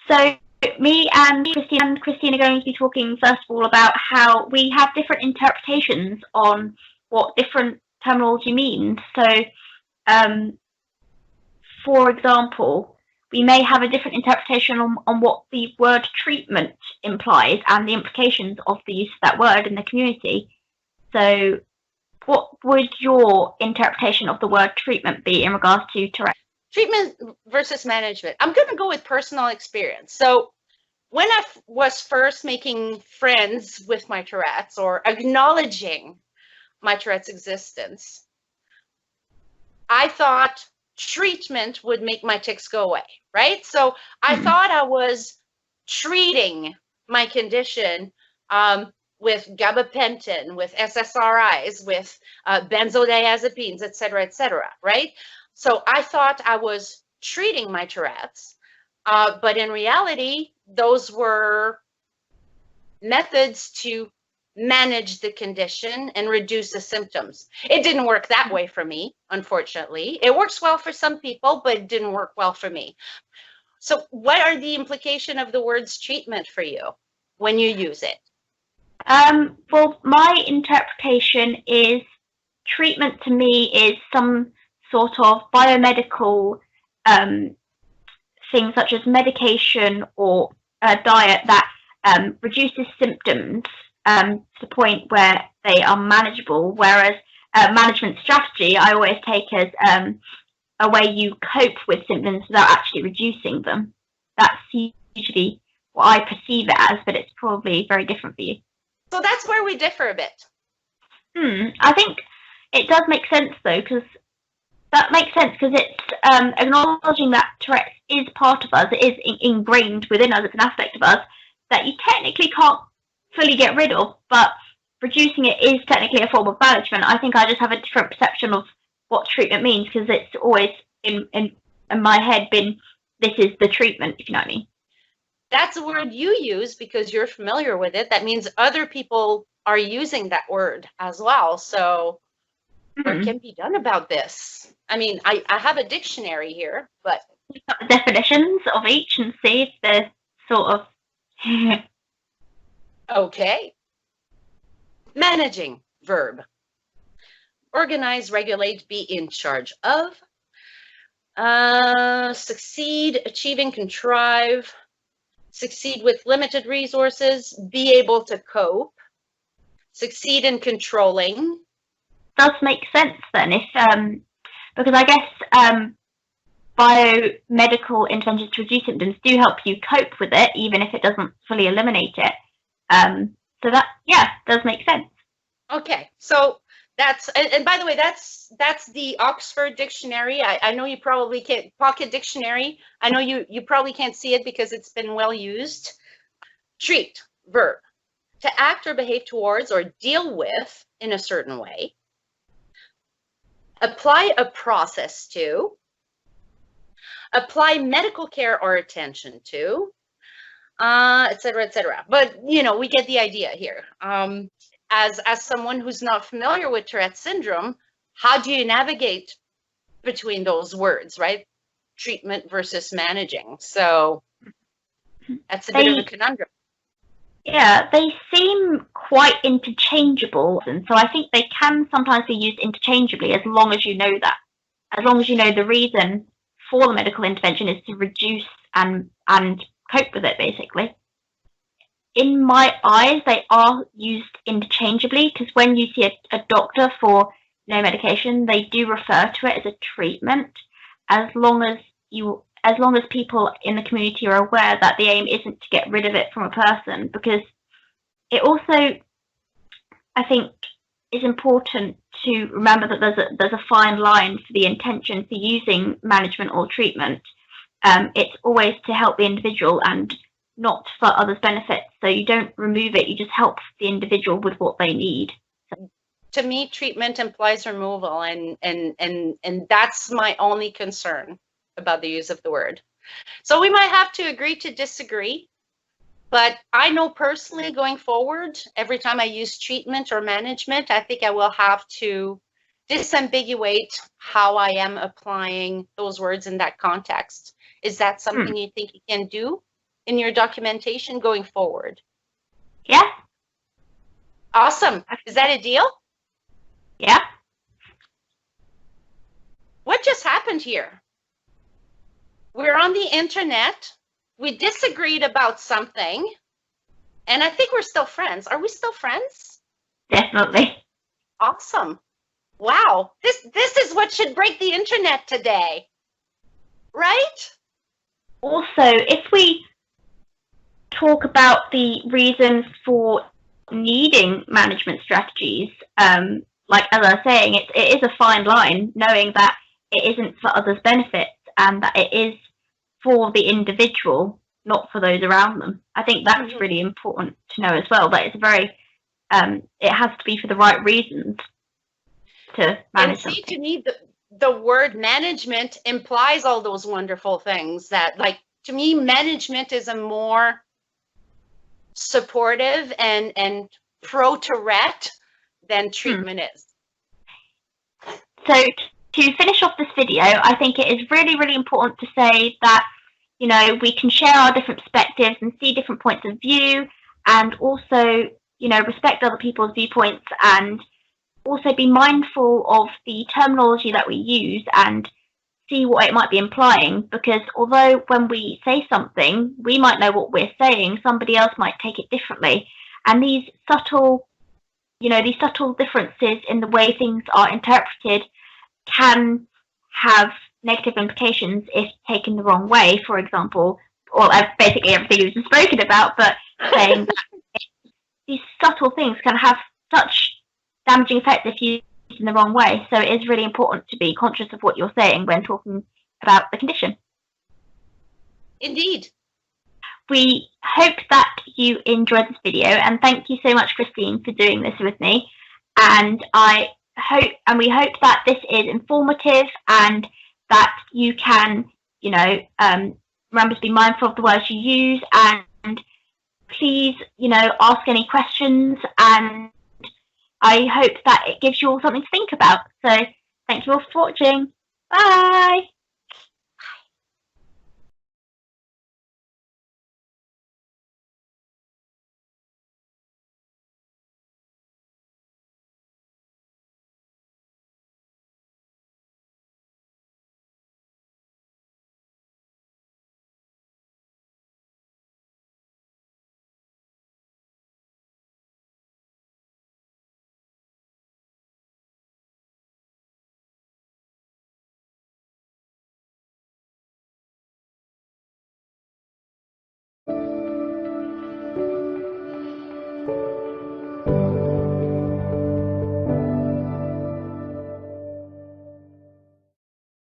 So me and Christine are going to be talking first of all about how we have different interpretations on what different terminology means. So, for example, we may have a different interpretation on what the word treatment implies and the implications of the use of that word in the community. So what would your interpretation of the word treatment be in regards to Tourette? Treatment versus management. I'm going to go with personal experience. So when I was first making friends with my Tourette's or acknowledging my Tourette's existence, I thought treatment would make my tics go away, right? So I thought I was treating my condition with gabapentin, with SSRIs, with benzodiazepines, et cetera, right? So I thought I was treating my Tourette's, but in reality, those were methods to manage the condition and reduce the symptoms. It didn't work that way for me, unfortunately. It works well for some people, but it didn't work well for me. So what are the implications of the words treatment for you when you use it? Well, my interpretation is treatment to me is some sort of biomedical thing such as medication or a diet that reduces symptoms to the point where they are manageable, whereas management strategy I always take as a way you cope with symptoms without actually reducing them. That's usually what I perceive it as, but it's probably very different for you. So that's where we differ a bit. I think it does make sense though, because that makes sense because it's acknowledging that Tourette's is part of us, it is ingrained within us, it's an aspect of us that you technically can't fully get rid of, but reducing it is technically a form of management. I think I just have a different perception of what treatment means because it's always in my head been this is the treatment, if you know what I mean. That's a word you use because you're familiar with it. That means other people are using that word as well. So what can be done about this? I mean, I have a dictionary here, but we've got the definitions of each and see if they're sort of okay. Managing, verb. Organize, regulate, be in charge of. Succeed, achieving, contrive. Succeed with limited resources, be able to cope. Succeed in controlling. Does make sense then, if because I guess biomedical interventions to reduce symptoms do help you cope with it, even if it doesn't fully eliminate it. So that, yeah, does make sense. Okay, so that's, and by the way, that's the Oxford Dictionary. I know you probably can't, Pocket Dictionary. I know you probably can't see it because it's been well used. Treat, verb, to act or behave towards or deal with in a certain way. Apply a process to. Apply medical care or attention to, et cetera. But, you know, we get the idea here. As someone who's not familiar with Tourette syndrome, how do you navigate between those words, right? Treatment versus managing. So that's a bit of a conundrum. Yeah, they seem quite interchangeable, and so I think they can sometimes be used interchangeably as long as you know that. As long as you know the reason for the medical intervention is to reduce and cope with it, basically. In my eyes, they are used interchangeably because when you see a doctor for no medication, they do refer to it as a treatment, as long as people in the community are aware that the aim isn't to get rid of it from a person, because it also, I think, is important to remember that there's a fine line for the intention for using management or treatment. It's always to help the individual and not for others' benefits. So you don't remove it, you just help the individual with what they need. So. To me, treatment implies removal, and that's my only concern about the use of the word. So we might have to agree to disagree, but I know personally going forward, every time I use treatment or management, I think I will have to disambiguate how I am applying those words in that context. Is that something you think you can do? in your documentation going forward? Yeah. Awesome. Is that a deal? Yeah. What just happened here? We're on the internet. We disagreed about something. And I think we're still friends. Are we still friends? Definitely. Awesome. Wow. This is what should break the internet today. Right? Also, if we talk about the reasons for needing management strategies, like as I was saying, it is a fine line, knowing that it isn't for others' benefits and that it is for the individual, not for those around them. I think that's really important to know as well. That it's very, it has to be for the right reasons to manage. And see, to me, the word management implies all those wonderful things that, like, to me, management is a more supportive and pro-Tourette than treatment is. So to finish off this video, I think it is really, really important to say that, you know, we can share our different perspectives and see different points of view, and also, you know, respect other people's viewpoints, and also be mindful of the terminology that we use and see what it might be implying, because although when we say something, we might know what we're saying, somebody else might take it differently. And these subtle, you know, these subtle differences in the way things are interpreted can have negative implications if taken the wrong way, for example, or basically everything we've just spoken about, but saying that these subtle things can have such damaging effects if used in the wrong way. So it is really important to be conscious of what you're saying when talking about the condition. Indeed. We hope that you enjoyed this video, and thank you so much, Christine, for doing this with me. And we hope that this is informative and that you can, you know, remember to be mindful of the words you use, and please, you know, ask any questions, and I hope that it gives you all something to think about. So thank you all for watching. Bye.